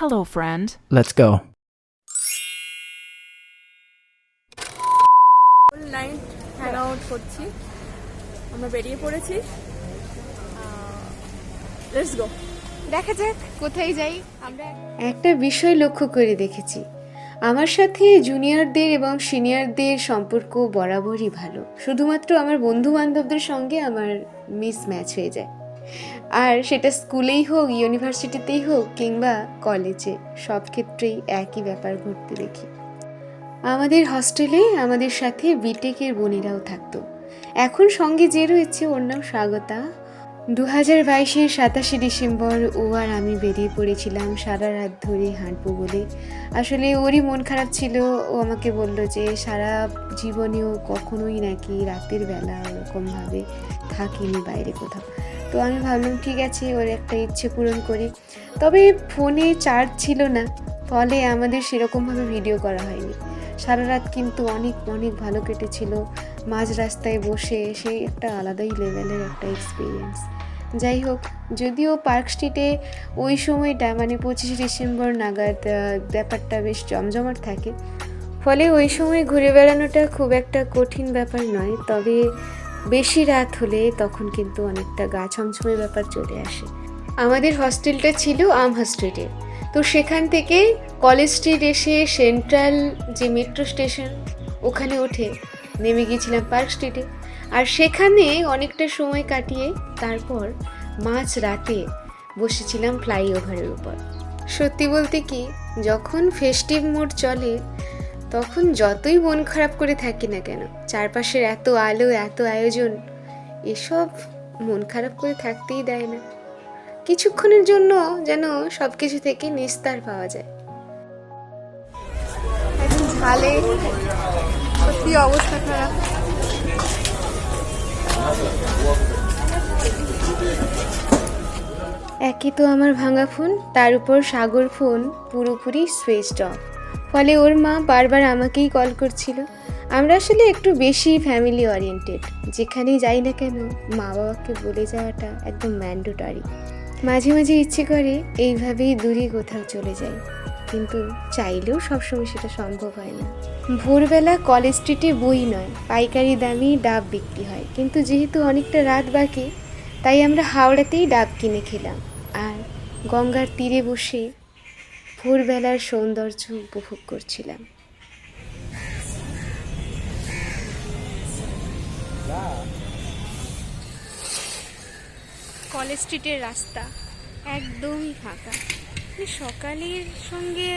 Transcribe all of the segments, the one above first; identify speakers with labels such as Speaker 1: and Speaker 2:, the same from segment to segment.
Speaker 1: Hello, friend.
Speaker 2: Let's go.
Speaker 3: Full night hang out করছি, আমরা বেরিয়ে পড়েছি। লেটস গো,
Speaker 4: দেখা যাক কোথায় যাই। আমরা একটা বিষয় লক্ষ্য করে দেখেছি, আমার সাথে জুনিয়রদের এবং সিনিয়রদের সম্পর্ক বরাবরই ভালো, শুধুমাত্র আমার বন্ধু বান্ধবদের সঙ্গে আমার মিস ম্যাচ হয়ে যায়। আর সেটা স্কুলেই হোক, ইউনিভার্সিটিতেই হোক কিংবা কলেজে, সব ক্ষেত্রেই একই ব্যাপার ঘটতে দেখি। আমাদের হস্টেলে আমাদের সাথে বিটেকের বোনেরাও থাকতো। এখন সঙ্গে যে রয়েছে ওর নাম স্বাগতা। 2022-এর 27 ডিসেম্বর ও আর আমি বেরিয়ে পড়েছিলাম সারা রাত ধরে হাঁটবো বলে। আসলে ওরই মন খারাপ ছিল, ও আমাকে বলল যে সারা জীবনেও কখনোই নাকি রাতের বেলা ওরকমভাবে থাকিনি বাইরে কোথাও। তো আমি ভাবলাম ঠিক আছে, ওর একটা ইচ্ছে পূরণ করি। তবে ফোনে চার্জ ছিল না, ফলে আমাদের সেরকমভাবে ভিডিও করা হয়নি। সারা রাত কিন্তু অনেক অনেক ভালো কেটেছিল। মাঝ রাস্তায় বসে সেই একটা আলাদাই লেভেলের একটা এক্সপিরিয়েন্স। যাই হোক, যদিও পার্ক স্ট্রিটে ওই সময়টা মানে 25 ডিসেম্বর নাগাদ ব্যাপারটা বেশ জমজমাট থাকে, ফলে ওই সময় ঘুরে বেড়ানোটা খুব একটা কঠিন ব্যাপার নয়। তবে বেশি রাত হলে তখন কিন্তু অনেকটা গা ছমছমে ব্যাপার চলে আসে। আমাদের হস্টেলটা ছিল আমহা স্ট্রিটে, তো সেখান থেকে কলেজ স্ট্রিট এসে সেন্ট্রাল যে মেট্রো স্টেশন ওখানে উঠে নেমে গিয়েছিলাম পার্ক স্ট্রিটে। আর সেখানে অনেকটা সময় কাটিয়ে তারপর মাঝ রাতে বসেছিলাম ফ্লাইওভারের উপর। সত্যি বলতে কি, যখন ফেস্টিভ মুড চলে তখন যতই মন খারাপ করে থাকি না কেন, চারপাশের এত আলো, এত আয়োজন, এসব মন খারাপ করে থাকতেই দেয় না। কিছুক্ষণের জন্য যেন সব কিছু থেকে নিস্তার পাওয়া যায়।
Speaker 3: এখন ঝালে সত্যি অবস্থা খারাপ।
Speaker 4: একই তো আমার ভাঙা ফোন, তার উপর সাগর ফোন পুরোপুরি সুইচড অফ, ফলে ওর মা বারবার আমাকেই কল করছিল। আমরা আসলে একটু বেশি ফ্যামিলি ওরিয়েন্টেড, যেখানেই যাই না কেন মা বাবাকে বলে যাওয়াটা একদম ম্যান্ডেটরি। মাঝে মাঝে ইচ্ছে করে এইভাবেই দূরে কোথাও চলে যাই, কিন্তু চাইলেও সবসময় সেটা সম্ভব হয় না। ভোরবেলা কলেজ স্ট্রিটে বই নয়, পাইকারি দামি ডাব বিক্রি হয়, কিন্তু যেহেতু অনেকটা রাত বাকি, তাই আমরা হাওড়াতেই ডাব কিনে খেলাম আর গঙ্গার তীরে বসে ভোরবেলার সৌন্দর্য উপভোগ করছিলাম। কলেজ স্ট্রিটের রাস্তা একদমই ফাঁকা। সকালের সঙ্গে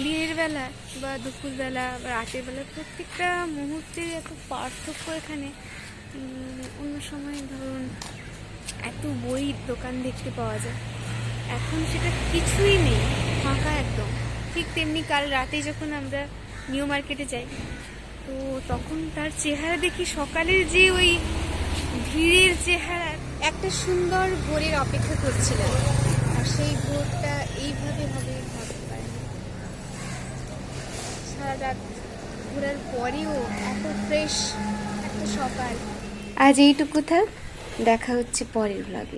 Speaker 4: দিনের বেলা বা দুপুরবেলা বা রাতের বেলা প্রত্যেকটা মুহূর্তের এত পার্থক্য এখানে। অন্য সময় ধরুন এত বইয়ের দোকান দেখতে পাওয়া যায়, এখন সেটা কিছুই নেই, ফাঁকা একদম। ঠিক তেমনি কাল রাতে যখন আমরা নিউ মার্কেটে যাই, তো তখন তার চেহারা দেখি সকালের যে ওই ভিড়ের চেহারা, একটা সুন্দর ভোরের অপেক্ষা করছিলাম, আর সেই ভোরটা এইভাবে হবে ভাবতে পারিনি। সারা রাত ঘোরার পরেও এত ফ্রেশ একটা সকাল। আজ এইটুকু থাক, দেখা হচ্ছে পরের ব্লগে।